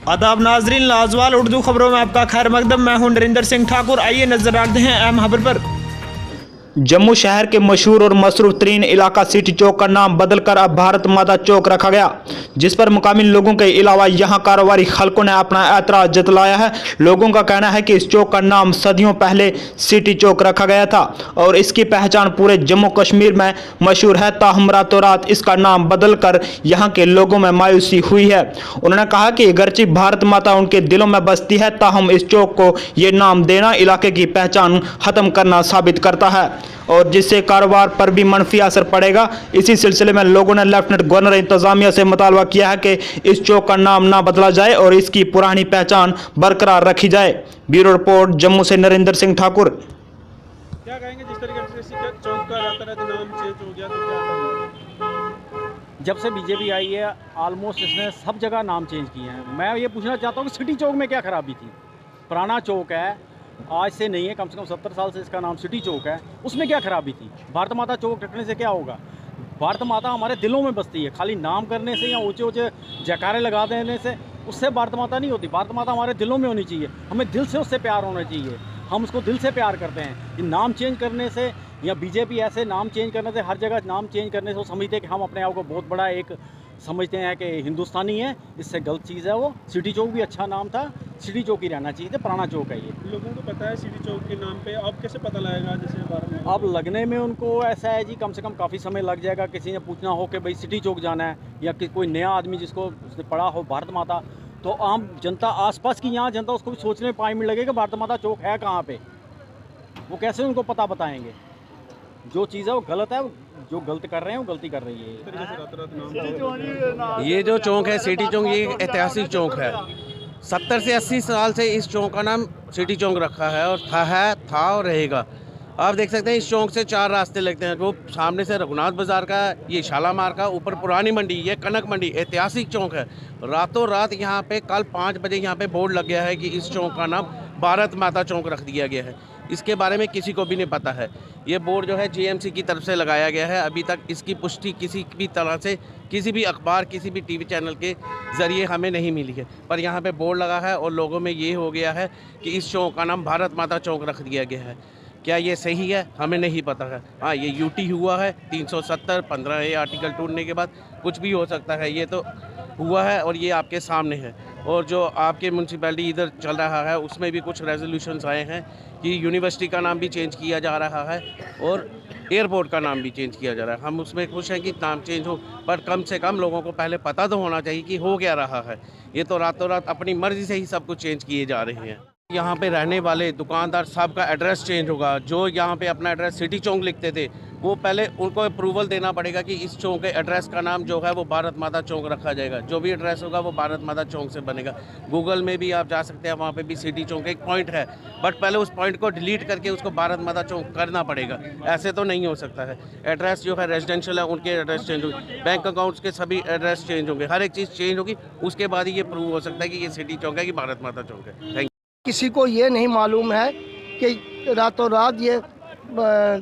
आदाब नाजरीन, लाजवाल उर्दू खबरों में आपका खैर मकदम। मैं हूं नरेंद्र सिंह ठाकुर। आइए नजर डालते हैं अहम खबर पर। जम्मू शहर के मशहूर और मसरूफ तरीन इलाका सिटी चौक का नाम बदलकर अब भारत माता चौक रखा गया, जिस पर मुकामी लोगों के अलावा यहां कारोबारी खल्कों ने अपना एतराज जतलाया है। लोगों का कहना है कि इस चौक का नाम सदियों पहले सिटी चौक रखा गया था और इसकी पहचान पूरे जम्मू कश्मीर में मशहूर है। ताहम रातों रात इसका नाम बदलकर यहां के लोगों में मायूसी हुई है। उन्होंने कहा कि अगरचे भारत माता उनके दिलों में बसती है, ताहम इस चौक को ये नाम देना इलाके की पहचान खत्म करना साबित करता है और जिससे कारोबार पर भी मनफी असर पड़ेगा। इसी सिलसिले में लोगों ने लेफ्टिनेंट गवर्नर इंतजामिया से मुतालबा किया है कि इस चौक का नाम ना बदला जाए और इसकी पुरानी पहचान बरकरार रखी जाए। ब्यूरो रिपोर्ट, जम्मू से नरेंद्र सिंह ठाकुर। क्या कहेंगे जिस तरीके से चौक का रात-रात नाम चेंज हो गया, तो क्या कहेंगे? जब से बीजेपी आई है ऑलमोस्ट इसने सब जगह नाम चेंज किए हैं। मैं ये पूछना चाहता हूँ कि सिटी चौक में क्या खराबी थी? पुराना चौक है, आज से नहीं है, कम से कम 70 साल से इसका नाम सिटी चौक है। उसमें क्या खराबी थी? भारत माता चौक रखने से क्या होगा? भारत माता हमारे दिलों में बसती है। खाली नाम करने से या ऊंचे ऊंचे जयकारे लगा देने से उससे भारत माता नहीं होती। भारत माता हमारे दिलों में होनी चाहिए। हमें दिल से उससे प्यार होना चाहिए। हम उसको दिल से प्यार करते हैं। ये नाम चेंज करने से या बीजेपी ऐसे नाम चेंज करने से, हर जगह नाम चेंज करने से वो समझते हैं कि हम अपने आप को बहुत बड़ा एक समझते हैं कि हिंदुस्तानी है। इससे गलत चीज़ है। वो सिटी चौक भी अच्छा नाम था, सिटी चौक ही रहना चाहिए था। पुराना चौक है ये। लोगों को पता है सिटी चौक के नाम पे, अब कैसे पता लगेगा? जैसे बार में अब लगने में उनको ऐसा है जी, कम से कम काफ़ी समय लग जाएगा। किसी ने पूछना हो कि भाई सिटी चौक जाना है या कि कोई नया आदमी जिसको उसने पढ़ा हो भारत माता, तो आम जनता आसपास की यहाँ जनता उसको भी सोचने में 5 मिनट लगेगा भारत माता चौक है कहाँ पे। वो कैसे उनको पता बताएंगे? जो चीज़ है वो गलत है, जो गलत कर रहे हैं वो गलती कर रही है। रात-रात नाम ये जो चौक है सिटी चौक, ये एक ऐतिहासिक चौक है। 70 से 80 साल से इस चौक का नाम सिटी चौक रखा है और था और रहेगा। आप देख सकते हैं इस चौक से 4 रास्ते लगते हैं। वो सामने से रघुनाथ बाज़ार का, ये शालामार का, ऊपर पुरानी मंडी, ये कनक मंडी। ऐतिहासिक चौक है। रातों रात यहाँ पे कल 5 बजे यहाँ पे बोर्ड लग गया है कि इस चौक का नाम भारत माता चौक रख दिया गया है। इसके बारे में किसी को भी नहीं पता है। ये बोर्ड जो है जीएमसी की तरफ से लगाया गया है। अभी तक इसकी पुष्टि किसी भी तरह से, किसी भी अखबार, किसी भी टीवी चैनल के ज़रिए हमें नहीं मिली है। पर यहाँ पे बोर्ड लगा है और लोगों में ये हो गया है कि इस चौक का नाम भारत माता चौक रख दिया गया है। क्या ये सही है? हमें नहीं पता है। हाँ, ये यूटी हुआ है 370 15A आर्टिकल टूटने के बाद कुछ भी हो सकता है। ये तो हुआ है और ये आपके सामने है। और जो आपके म्यूनसिपैलिटी इधर चल रहा है उसमें भी कुछ रेजोल्यूशंस आए हैं कि यूनिवर्सिटी का नाम भी चेंज किया जा रहा है और एयरपोर्ट का नाम भी चेंज किया जा रहा है। हम उसमें खुश हैं कि नाम चेंज हो, पर कम से कम लोगों को पहले पता तो होना चाहिए कि हो क्या रहा है। ये तो रातों रात अपनी मर्ज़ी से ही सब कुछ चेंज किए जा रहे हैं। यहाँ पे रहने वाले दुकानदार सब का एड्रेस चेंज होगा। जो यहाँ पे अपना एड्रेस सिटी चौक लिखते थे, वो पहले उनको अप्रूवल देना पड़ेगा कि इस चौक के एड्रेस का नाम जो है वो भारत माता चौक रखा जाएगा। जो भी एड्रेस होगा वो भारत माता चौक से बनेगा। गूगल में भी आप जा सकते हैं, वहाँ पे भी सिटी चौक एक पॉइंट है, बट पहले उस पॉइंट को डिलीट करके उसको भारत माता चौक करना पड़ेगा। ऐसे तो नहीं हो सकता है। एड्रेस जो है रेजिडेंशियल है, उनके एड्रेस चेंज होंगे, बैंक अकाउंट्स के सभी एड्रेस चेंज होंगे, हर एक चीज़ चेंज होगी। उसके बाद ही ये प्रूव हो सकता है कि ये सिटी चौक है कि भारत माता चौक है। Thank you. किसी को ये नहीं मालूम है कि रातों रात ये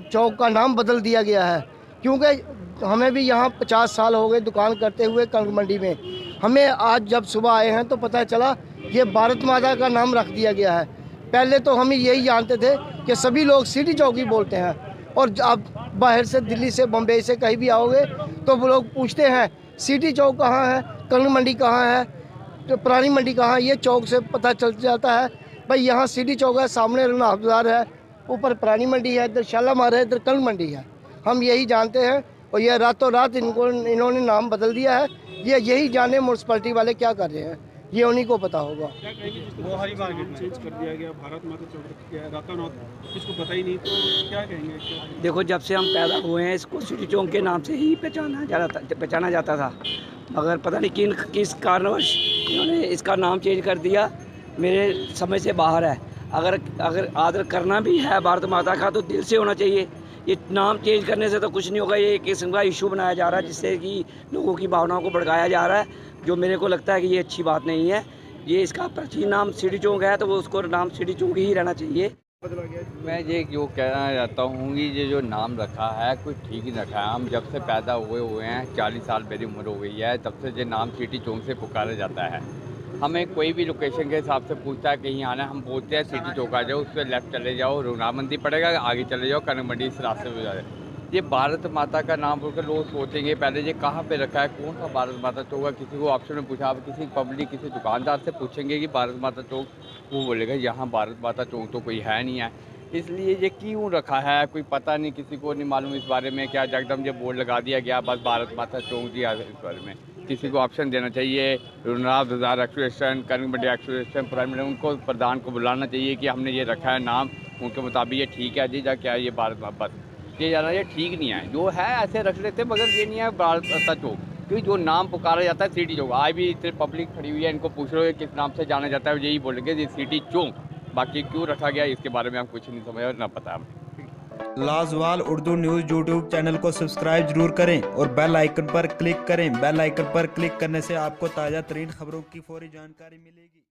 चौक का नाम बदल दिया गया है, क्योंकि हमें भी यहाँ 50 साल हो गए दुकान करते हुए कनक मंडी में। हमें आज जब सुबह आए हैं तो पता चला ये भारत माता का नाम रख दिया गया है। पहले तो हम यही जानते थे कि सभी लोग सिटी चौक ही बोलते हैं, और अब बाहर से, दिल्ली से, बम्बई से कहीं भी आओगे तो वो लोग पूछते हैं सिटी चौक कहाँ है, कनक मंडी कहाँ है, तो पुरानी मंडी कहाँ है। ये चौक से पता चल जाता है भाई यहाँ सिटी चौक है, सामने रघुनाथ बाज़ार है, ऊपर पुरानी मंडी है, इधर शालामार है, इधर कनक मंडी है। हम यही जानते हैं और ये रातों रात इन्होंने नाम बदल दिया है। ये यही जाने म्यूनसिपैलिटी वाले क्या कर रहे हैं, ये उन्हीं को पता होगा। क्या कहेंगे वो हरी मार्केट में चेंज कर दिया गया, भारत माता चौक रख दिया है रातों रात, किसको पता ही नहीं, तो क्या कहेंगे? देखो, जब से हम पैदा हुए हैं इसको सिटी चौक के नाम से ही पहचाना जाता था, मगर पता नहीं किस कारणवश इन्होंने इसका नाम चेंज कर दिया, मेरे समझ से बाहर है। अगर आदर करना भी है भारत माता का तो दिल से होना चाहिए। ये नाम चेंज करने से तो कुछ नहीं होगा। ये एक किस्म का इशू बनाया जा रहा है जिससे कि लोगों की भावनाओं को भड़काया जा रहा है, जो मेरे को लगता है कि ये अच्छी बात नहीं है। ये इसका प्राचीन नाम सिटी चौक है तो वो उसको नाम सिटी चौक ही रहना चाहिए। मैं ये जो कहना चाहता हूँ कि ये जो नाम रखा है कोई ठीक ही रखा है। हम जब से पैदा हुए हैं, 40 साल मेरी उम्र हो गई है, तब से ये नाम सिटी चौक से पुकारा जाता है। हमें कोई भी लोकेशन के हिसाब से पूछता है कहीं आना है, हम बोलते हैं सिटी चौक आ जाओ, उस पर लेफ्ट चले जाओ, रघुनाथ मंदिर पड़ेगा, आगे चले जाओ कनक मंडी, इस रास्ते में जा रहे। ये भारत माता का नाम बोलकर लोग सोचेंगे पहले ये कहाँ पे रखा है, कौन सा भारत माता चौक है। किसी को ऑप्शन में पूछा, आप किसी पब्लिक किसी दुकानदार से पूछेंगे कि भारत माता चौक, वो बोलेगा यहाँ भारत माता चौक तो कोई है नहीं है। इसलिए ये क्यों रखा है कोई पता नहीं, किसी को नहीं मालूम इस बारे में। क्या जगदम ये बोर्ड लगा दिया गया बस भारत माता चौक दिया इस बारे में। किसी को ऑप्शन देना चाहिए, रघुनाथ बाजार एक्सप्रेशन, कनक मंडी एक्सप्रेशन, प्राइम उनको प्रधान को बुलाना चाहिए कि हमने ये रखा है नाम, उनके मुताबिक ये ठीक है जी, जा क्या ये भारत बस ये जाना, ये ठीक नहीं है। जो है ऐसे रख लेते मगर ये नहीं है भारत माता चौक, क्योंकि जो नाम पुकारा जाता है सिटी चौक। आज भी इतने पब्लिक खड़ी हुई है, इनको पूछ रहे हो किस नाम से जाना जाता है, यही बोलेंगे ये सिटी चौक। बाकी क्यों रखा गया इसके बारे में हम कुछ नहीं समझ और ना पता हमें। लाजवाल उर्दू न्यूज़ यूट्यूब चैनल को सब्सक्राइब जरूर करें और बेल आइकन पर क्लिक करें। बेल आइकन पर क्लिक करने से आपको ताज़ा तरीन खबरों की फौरी जानकारी मिलेगी।